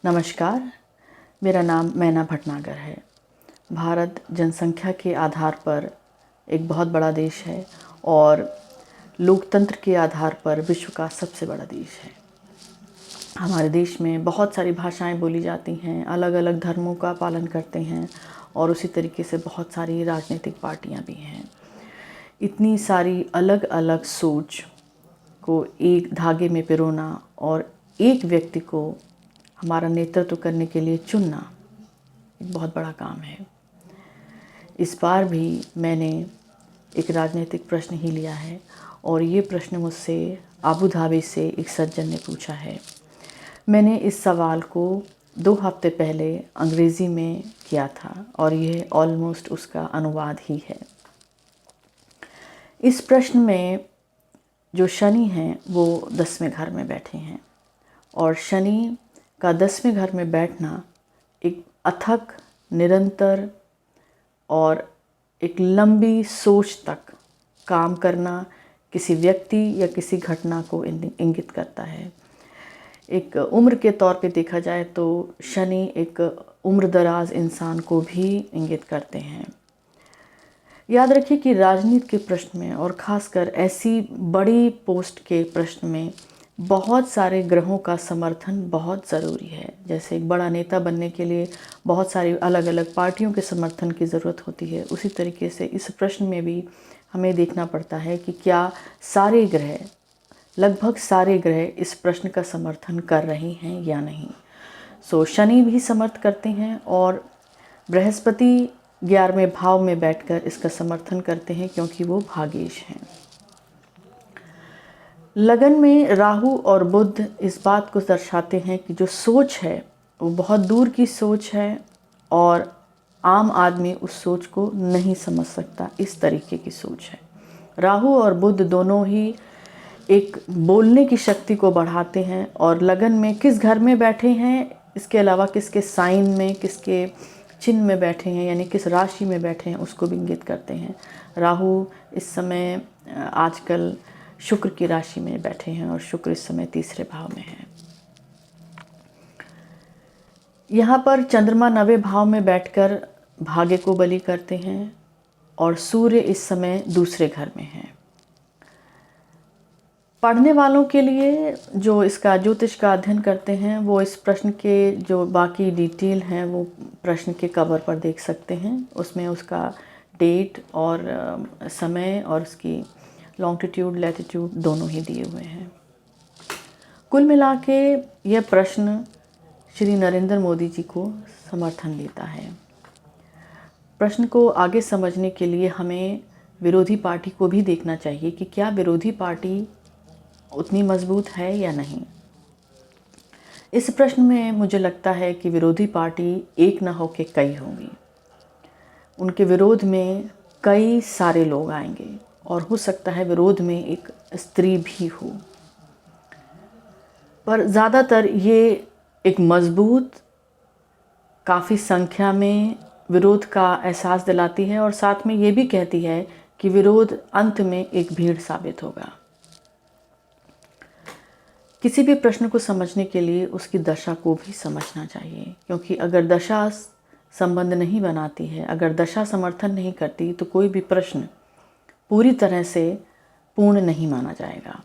नमस्कार, मेरा नाम मैना भटनागर है। भारत जनसंख्या के आधार पर एक बहुत बड़ा देश है और लोकतंत्र के आधार पर विश्व का सबसे बड़ा देश है। हमारे देश में बहुत सारी भाषाएं बोली जाती हैं, अलग अलग धर्मों का पालन करते हैं और उसी तरीके से बहुत सारी राजनीतिक पार्टियां भी हैं। इतनी सारी अलग अलग सोच को एक धागे में पिरोना और एक व्यक्ति को हमारा नेतृत्व करने के लिए चुनना एक बहुत बड़ा काम है। इस बार भी मैंने एक राजनीतिक प्रश्न ही लिया है और ये प्रश्न मुझसे अबू धाबी से एक सज्जन ने पूछा है। मैंने इस सवाल को 2 हफ्ते पहले अंग्रेज़ी में किया था और यह ऑलमोस्ट उसका अनुवाद ही है। इस प्रश्न में जो शनि हैं वो 10वें घर में बैठे हैं और शनि का 10वें घर में बैठना एक अथक, निरंतर और एक लंबी सोच तक काम करना किसी व्यक्ति या किसी घटना को इंगित करता है। एक उम्र के तौर पे देखा जाए तो शनि एक उम्रदराज इंसान को भी इंगित करते हैं। याद रखिए कि राजनीति के प्रश्न में और ख़ासकर ऐसी बड़ी पोस्ट के प्रश्न में बहुत सारे ग्रहों का समर्थन बहुत ज़रूरी है। जैसे एक बड़ा नेता बनने के लिए बहुत सारी अलग अलग पार्टियों के समर्थन की ज़रूरत होती है, उसी तरीके से इस प्रश्न में भी हमें देखना पड़ता है कि क्या सारे ग्रह, लगभग सारे ग्रह इस प्रश्न का समर्थन कर रहे हैं या नहीं। शनि भी समर्थ करते हैं और बृहस्पति 11वें भाव में बैठकर इसका समर्थन करते हैं क्योंकि वो भागेश हैं। लगन में राहु और बुध इस बात को दर्शाते हैं कि जो सोच है वो बहुत दूर की सोच है और आम आदमी उस सोच को नहीं समझ सकता। इस तरीके की सोच है। राहु और बुध दोनों ही एक बोलने की शक्ति को बढ़ाते हैं और लगन में किस घर में बैठे हैं, इसके अलावा किसके साइन में, किसके चिन्ह में बैठे हैं, यानी किस राशि में बैठे हैं, उसको भी इंगित करते हैं। राहु इस समय आजकल शुक्र की राशि में बैठे हैं और शुक्र इस समय 3रे भाव में है। यहाँ पर चंद्रमा 9वें भाव में बैठकर भाग्य को बलि करते हैं और सूर्य इस समय 2रे घर में है। पढ़ने वालों के लिए जो इसका ज्योतिष का अध्ययन करते हैं वो इस प्रश्न के जो बाकी डिटेल हैं वो प्रश्न के कवर पर देख सकते हैं। उसमें उसका डेट और समय और उसकी लॉन्गिट्यूड लैटिट्यूड दोनों ही दिए हुए हैं। कुल मिला के यह प्रश्न श्री नरेंद्र मोदी जी को समर्थन देता है। प्रश्न को आगे समझने के लिए हमें विरोधी पार्टी को भी देखना चाहिए कि क्या विरोधी पार्टी उतनी मजबूत है या नहीं। इस प्रश्न में मुझे लगता है कि विरोधी पार्टी एक न हो के कई होंगी। उनके विरोध में कई सारे लोग आएंगे और हो सकता है विरोध में एक स्त्री भी हो, पर ज़्यादातर ये एक मजबूत, काफ़ी संख्या में विरोध का एहसास दिलाती है और साथ में ये भी कहती है कि विरोध अंत में एक भीड़ साबित होगा। किसी भी प्रश्न को समझने के लिए उसकी दशा को भी समझना चाहिए, क्योंकि अगर दशा संबंध नहीं बनाती है, अगर दशा समर्थन नहीं करती तो कोई भी प्रश्न पूरी तरह से पूर्ण नहीं माना जाएगा।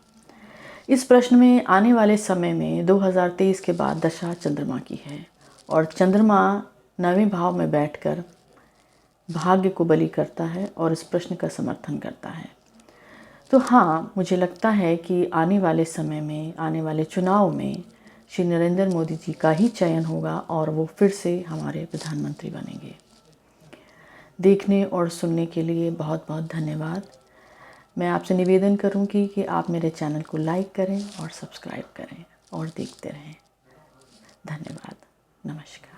इस प्रश्न में आने वाले समय में 2023 के बाद दशा चंद्रमा की है और चंद्रमा 9वें भाव में बैठकर भाग्य को बलि करता है और इस प्रश्न का समर्थन करता है। तो हाँ, मुझे लगता है कि आने वाले समय में, आने वाले चुनाव में श्री नरेंद्र मोदी जी का ही चयन होगा और वो फिर से हमारे प्रधानमंत्री बनेंगे। देखने और सुनने के लिए बहुत बहुत धन्यवाद। मैं आपसे निवेदन करूंगी कि आप मेरे चैनल को लाइक करें और सब्सक्राइब करें और देखते रहें। धन्यवाद। नमस्कार।